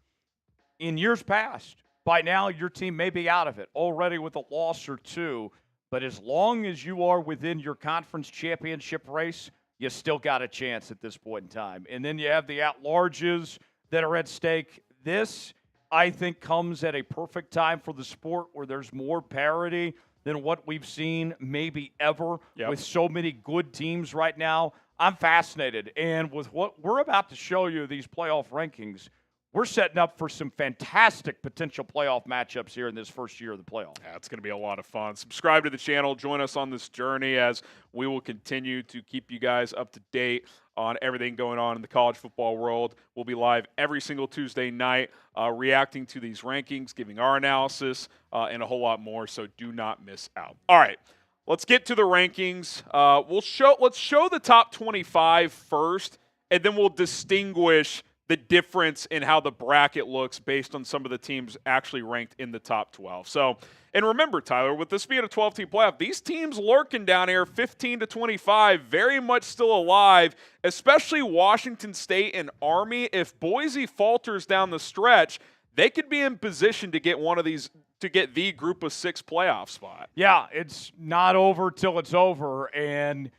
in years past, by now your team may be out of it already with a loss or 2. But as long as you are within your conference championship race, you still got a chance at this point in time. And then you have the at-larges that are at stake. This, I think, comes at a perfect time for the sport where there's more parity than what we've seen maybe ever with so many good teams right now. I'm fascinated. And with what we're about to show you, these playoff rankings, we're setting up for some fantastic potential playoff matchups here in this first year of the playoff. Yeah, it's going to be a lot of fun. Subscribe to the channel. Join us on this journey as we will continue to keep you guys up to date on everything going on in the college football world. We'll be live every single Tuesday night reacting to these rankings, giving our analysis, and a whole lot more, so do not miss out. All right, let's get to the rankings. Let's show the top 25 first, and then we'll distinguish the difference in how the bracket looks based on some of the teams actually ranked in the top 12. So, and remember, Tyler, with this being a 12-team playoff, these teams lurking down here, 15 to 25, very much still alive, especially Washington State and Army. If Boise falters down the stretch, they could be in position to get one of these, to get the group of 6 playoff spot. Yeah, it's not over till it's over. And,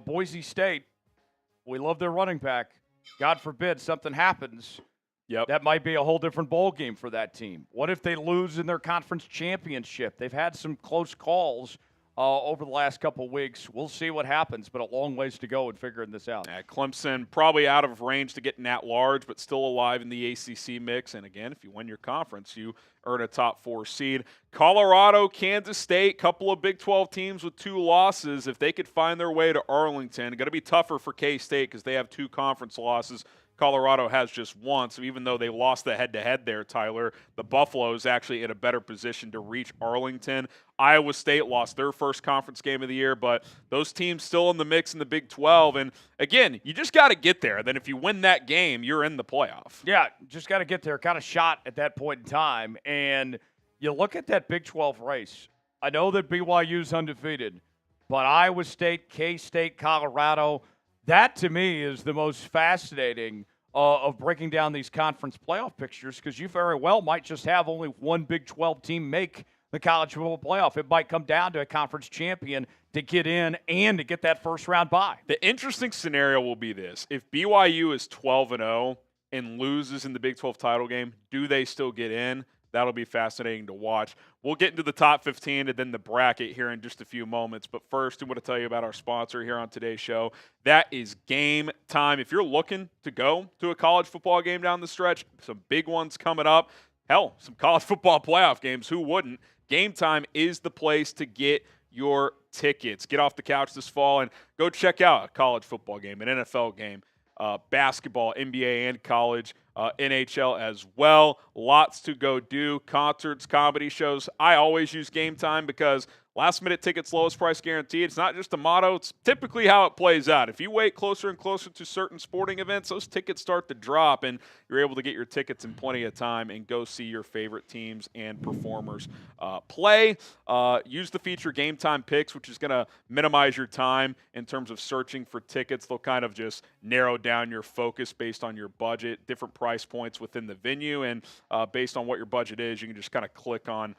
Boise State, we love their running back. God forbid something happens. Yep. That might be a whole different bowl game for that team. What if they lose in their conference championship? They've had some close calls over the last couple of weeks. We'll see what happens, but a long ways to go in figuring this out. Clemson probably out of range to get an at-large, but still alive in the ACC mix. And again, if you win your conference, you earn a top 4 seed. Colorado, Kansas State, couple of Big 12 teams with 2 losses. If they could find their way to Arlington, going to be tougher for K-State because they have 2 conference losses. Colorado has just 1, so even though they lost the head-to-head there, Tyler, the Buffaloes actually in a better position to reach Arlington. Iowa State lost their first conference game of the year, but those teams still in the mix in the Big 12. And, again, you just got to get there. Then if you win that game, you're in the playoff. Yeah, just got to get there. Kind of shot at that point in time. And you look at that Big 12 race. I know that BYU's undefeated, but Iowa State, K-State, Colorado, that to me is the most fascinating of breaking down these conference playoff pictures, because you very well might just have only one Big 12 team make the college football playoff. It might come down to a conference champion to get in and to get that first round bye. The interesting scenario will be this. If BYU is 12-0 and loses in the Big 12 title game, do they still get in? That'll be fascinating to watch. We'll get into the top 15 and then the bracket here in just a few moments. But first, I want to tell you about our sponsor here on today's show. That is Game Time. If you're looking to go to a college football game down the stretch, some big ones coming up, hell, some college football playoff games, who wouldn't? Game Time is the place to get your tickets. Get off the couch this fall and go check out a college football game, an NFL game, basketball, NBA, and college, NHL as well. Lots to go do. Concerts, comedy shows. I always use Game Time because last-minute tickets, lowest price guaranteed. It's not just a motto. It's typically how it plays out. If you wait closer and closer to certain sporting events, those tickets start to drop, and you're able to get your tickets in plenty of time and go see your favorite teams and performers play. Use the feature Game Time Picks, which is going to minimize your time in terms of searching for tickets. They'll kind of just narrow down your focus based on your budget, different price points within the venue, and based on what your budget is, you can just kind of click on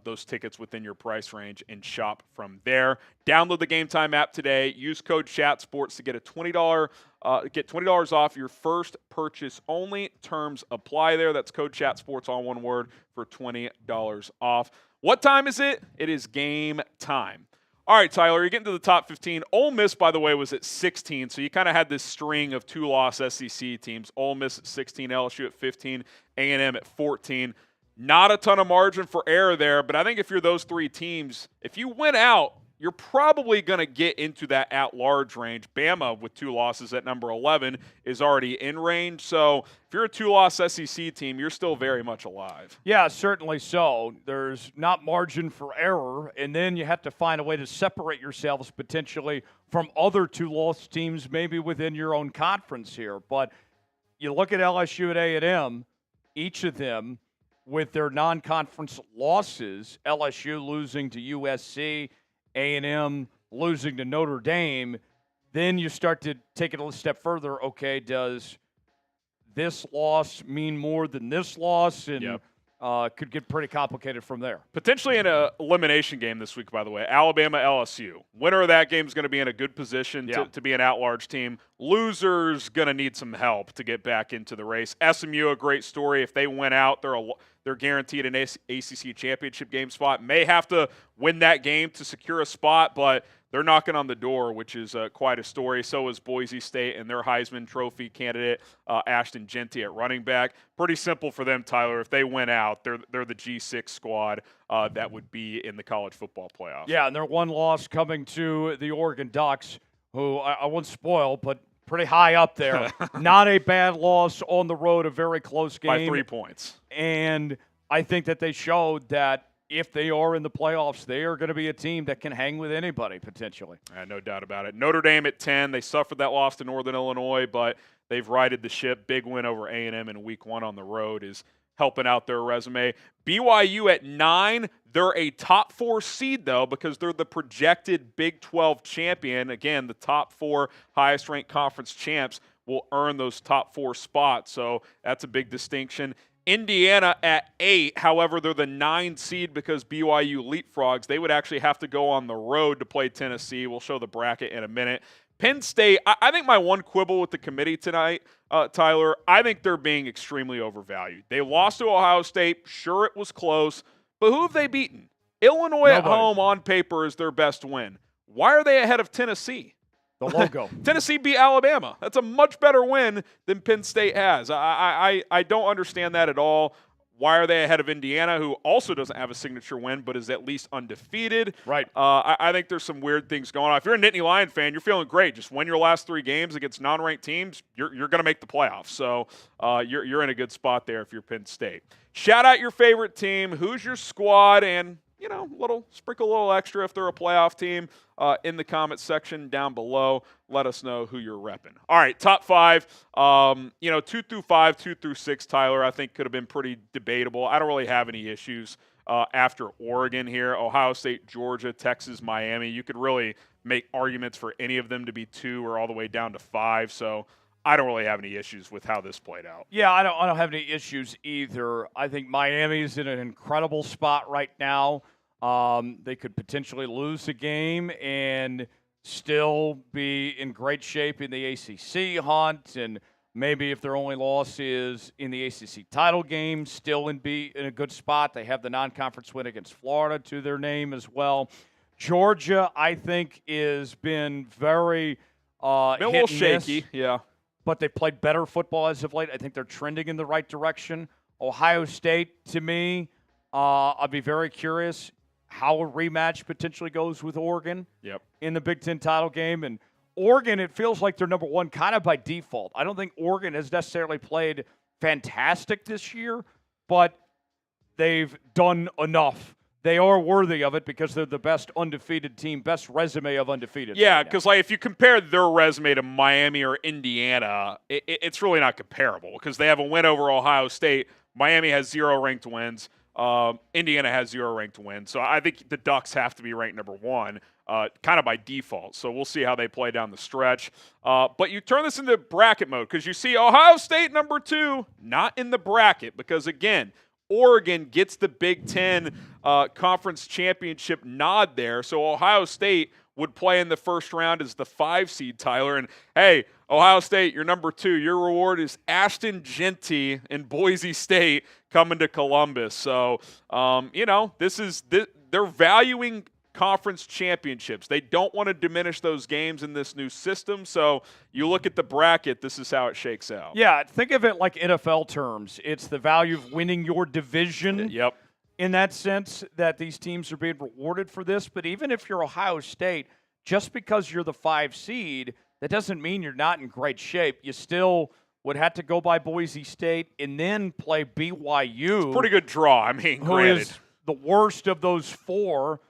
those tickets within your price range and shop from there. Download the Game Time app today. Use code ChatSports to get a $20 off your first purchase only. Terms apply there. That's code ChatSports, all one word, for $20 off. What time is it? It is game time. All right, Tyler, you're getting to the top 15. Ole Miss, by the way, was at 16, so you kind of had this string of 2-loss SEC teams. Ole Miss at 16, LSU at 15, A&M at 14. Not a ton of margin for error there, but I think if you're those 3 teams, if you win out, you're probably going to get into that at-large range. Bama, with 2 losses at number 11, is already in range. So if you're a 2-loss SEC team, you're still very much alive. Yeah, certainly so. There's not margin for error, and then you have to find a way to separate yourselves potentially from other 2-loss teams maybe within your own conference here. But you look at LSU and A&M, each of them with their non-conference losses, LSU losing to USC, A&M losing to Notre Dame, then you start to take it a step further. Okay, does this loss mean more than this loss? And could get pretty complicated from there. Potentially in an elimination game this week, by the way. Alabama, LSU. Winner of that game is going to be in a good position to be an at-large team. Losers going to need some help to get back into the race. SMU, a great story. If they win out, they're guaranteed an ACC championship game spot. May have to win that game to secure a spot, but they're knocking on the door, which is quite a story. So is Boise State and their Heisman Trophy candidate, Ashton Genty, at running back. Pretty simple for them, Tyler. If they win out, they're the G6 squad that would be in the college football playoff. Yeah, and their one loss coming to the Oregon Ducks, who I won't spoil, but pretty high up there. Not a bad loss on the road, a very close game. By 3 points. And I think that they showed that if they are in the playoffs, they are going to be a team that can hang with anybody potentially. No doubt about it. Notre Dame at 10. They suffered that loss to Northern Illinois, but they've righted the ship. Big win over A&M in week 1 on the road is helping out their resume. BYU at 9. They're a top 4 seed, though, because they're the projected Big 12 champion. Again, the top 4 highest-ranked conference champs will earn those top 4 spots, so that's a big distinction. Indiana at 8. However, they're the 9 seed because BYU leapfrogs. They would actually have to go on the road to play Tennessee. We'll show the bracket in a minute. Penn State, I think my one quibble with the committee tonight, Tyler, I think they're being extremely overvalued. They lost to Ohio State. Sure, it was close, but who have they beaten? Illinois at Nobody. home on paper is their best win. Why are they ahead of Tennessee? The logo. Tennessee beat Alabama. That's a much better win than Penn State has. I don't understand that at all. Why are they ahead of Indiana, who also doesn't have a signature win but is at least undefeated? Right. I think there's some weird things going on. If you're a Nittany Lion fan, you're feeling great. Just win your last 3 games against non-ranked teams. You're going to make the playoffs. So you're in a good spot there if you're Penn State. Shout out your favorite team. Who's your squad? And sprinkle a little extra if they're a playoff team in the comments section down below. Let us know who you're repping. All right, top 5. 2 through 5, 2 through 6, Tyler, I think could have been pretty debatable. I don't really have any issues after Oregon here. Ohio State, Georgia, Texas, Miami. You could really make arguments for any of them to be 2 or all the way down to 5. So I don't really have any issues with how this played out. Yeah, I don't have any issues either. I think Miami's in an incredible spot right now. They could potentially lose a game and still be in great shape in the ACC hunt, and maybe if their only loss is in the ACC title game, still be in a good spot. They have the non-conference win against Florida to their name as well. Georgia, I think, has been very been a little shaky, yeah. But they played better football as of late. I think they're trending in the right direction. Ohio State, to me, I'd be very curious how a rematch potentially goes with Oregon in the Big Ten title game. And Oregon, it feels like they're number 1 kind of by default. I don't think Oregon has necessarily played fantastic this year, but they've done enough. They are worthy of it because they're the best undefeated team, best resume of undefeated. Yeah, because if you compare their resume to Miami or Indiana, it's really not comparable because they have a win over Ohio State. Miami has 0 ranked wins. Indiana has 0 ranked wins. So I think the Ducks have to be ranked number 1 kind of by default. So we'll see how they play down the stretch. But you turn this into bracket mode because you see Ohio State number 2, not in the bracket because, again, Oregon gets the Big Ten Conference Championship nod there. So Ohio State would play in the first round as the 5 seed, Tyler. And, hey, Ohio State, you're number 2. Your reward is Ashton Genty in Boise State coming to Columbus. So, they're valuing conference championships. They don't want to diminish those games in this new system. So you look at the bracket, this is how it shakes out. Yeah, think of it like NFL terms. It's the value of winning your division. Yep. In that sense that these teams are being rewarded for this. But even if you're Ohio State, just because you're the 5 seed, that doesn't mean you're not in great shape. You still would have to go by Boise State and then play BYU. It's a pretty good draw, granted. Who is the worst of those 4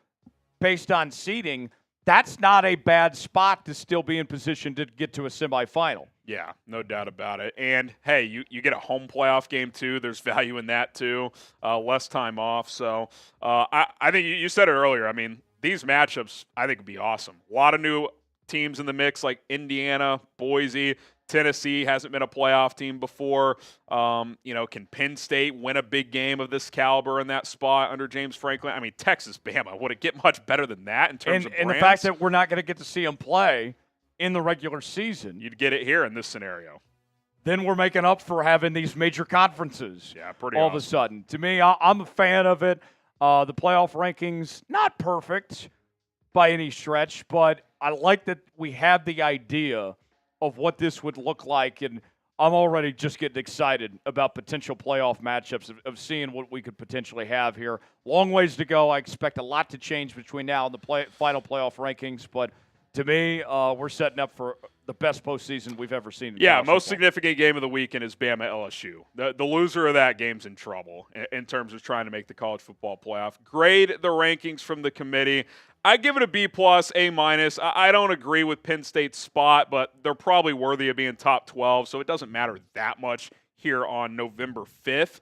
based on seeding. That's not a bad spot to still be in position to get to a semifinal. Yeah, no doubt about it. And, hey, you get a home playoff game, too. There's value in that, too. Less time off. So I think you said it earlier. I mean, these matchups I think would be awesome. A lot of new teams in the mix like Indiana, Boise, Tennessee hasn't been a playoff team before. Can Penn State win a big game of this caliber in that spot under James Franklin? I mean, Texas, Bama, would it get much better than that in terms of brands? And the fact that we're not going to get to see them play in the regular season. You'd get it here in this scenario. Then we're making up for having these major conferences. Yeah, pretty all awesome. Of a sudden. To me, I'm a fan of it. The playoff rankings, not perfect by any stretch, but I like that we have the idea of what this would look like, and I'm already just getting excited about potential playoff matchups of seeing what we could potentially have here. Long ways to go. I expect a lot to change between now and the final playoff rankings, but to me, we're setting up for the best postseason we've ever seen. Yeah, most significant game of the weekend is Bama LSU. The loser of that game's in trouble in terms of trying to make the college football playoff. Grade the rankings from the committee. I give it a B+, A-. I don't agree with Penn State's spot, but they're probably worthy of being top 12, so it doesn't matter that much here on November 5th.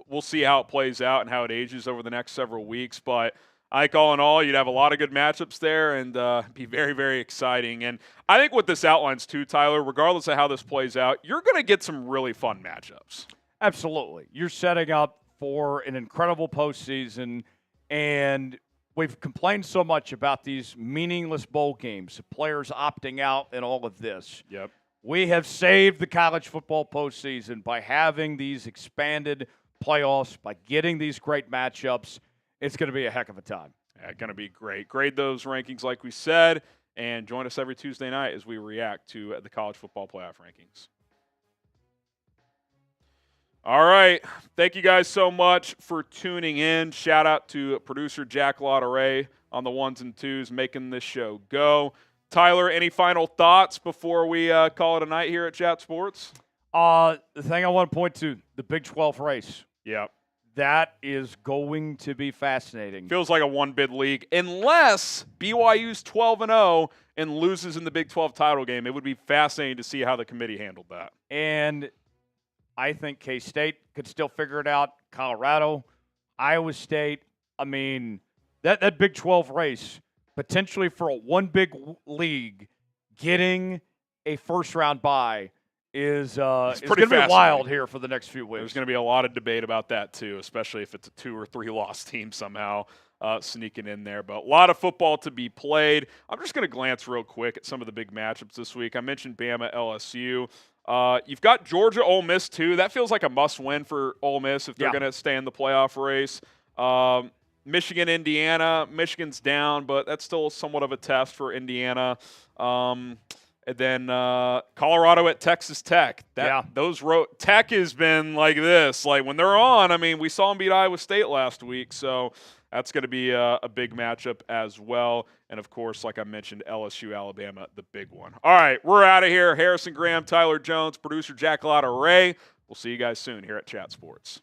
We'll see how it plays out and how it ages over the next several weeks, but I think all in all, you'd have a lot of good matchups there and be very, very exciting. And I think what this outlines too, Tyler, regardless of how this plays out, you're going to get some really fun matchups. Absolutely. You're setting up for an incredible postseason, and we've complained so much about these meaningless bowl games, players opting out and all of this. Yep. We have saved the college football postseason by having these expanded playoffs, by getting these great matchups. it's going to be a heck of a time. Yeah, going to be great. Grade those rankings like we said, and join us every Tuesday night as we react to the college football playoff rankings. All right. Thank you guys so much for tuning in. Shout out to producer Jack Lauderay on the ones and twos making this show go. Tyler, any final thoughts before we call it a night here at Chat Sports? The thing I want to point to, the Big 12 race. Yep. That is going to be fascinating. Feels like a one-bid league. Unless BYU's 12-0 and loses in the Big 12 title game, it would be fascinating to see how the committee handled that. And I think K-State could still figure it out. Colorado, Iowa State. I mean, that Big 12 race, potentially for a one big league, getting a first-round bye is going to be wild here for the next few weeks. There's going to be a lot of debate about that, too, especially if it's a 2 or 3 loss team somehow sneaking in there. But a lot of football to be played. I'm just going to glance real quick at some of the big matchups this week. I mentioned Bama, LSU. You've got Georgia, Ole Miss, too. That feels like a must-win for Ole Miss if they're going to stay in the playoff race. Michigan, Indiana. Michigan's down, but that's still somewhat of a test for Indiana. And then Colorado at Texas Tech. Tech has been like this. Like when they're on, I mean, we saw them beat Iowa State last week, so that's going to be a big matchup as well. And, of course, like I mentioned, LSU, Alabama, the big one. All right, we're out of here. Harrison Graham, Tyler Jones, producer Jack Lauderay. We'll see you guys soon here at Chat Sports.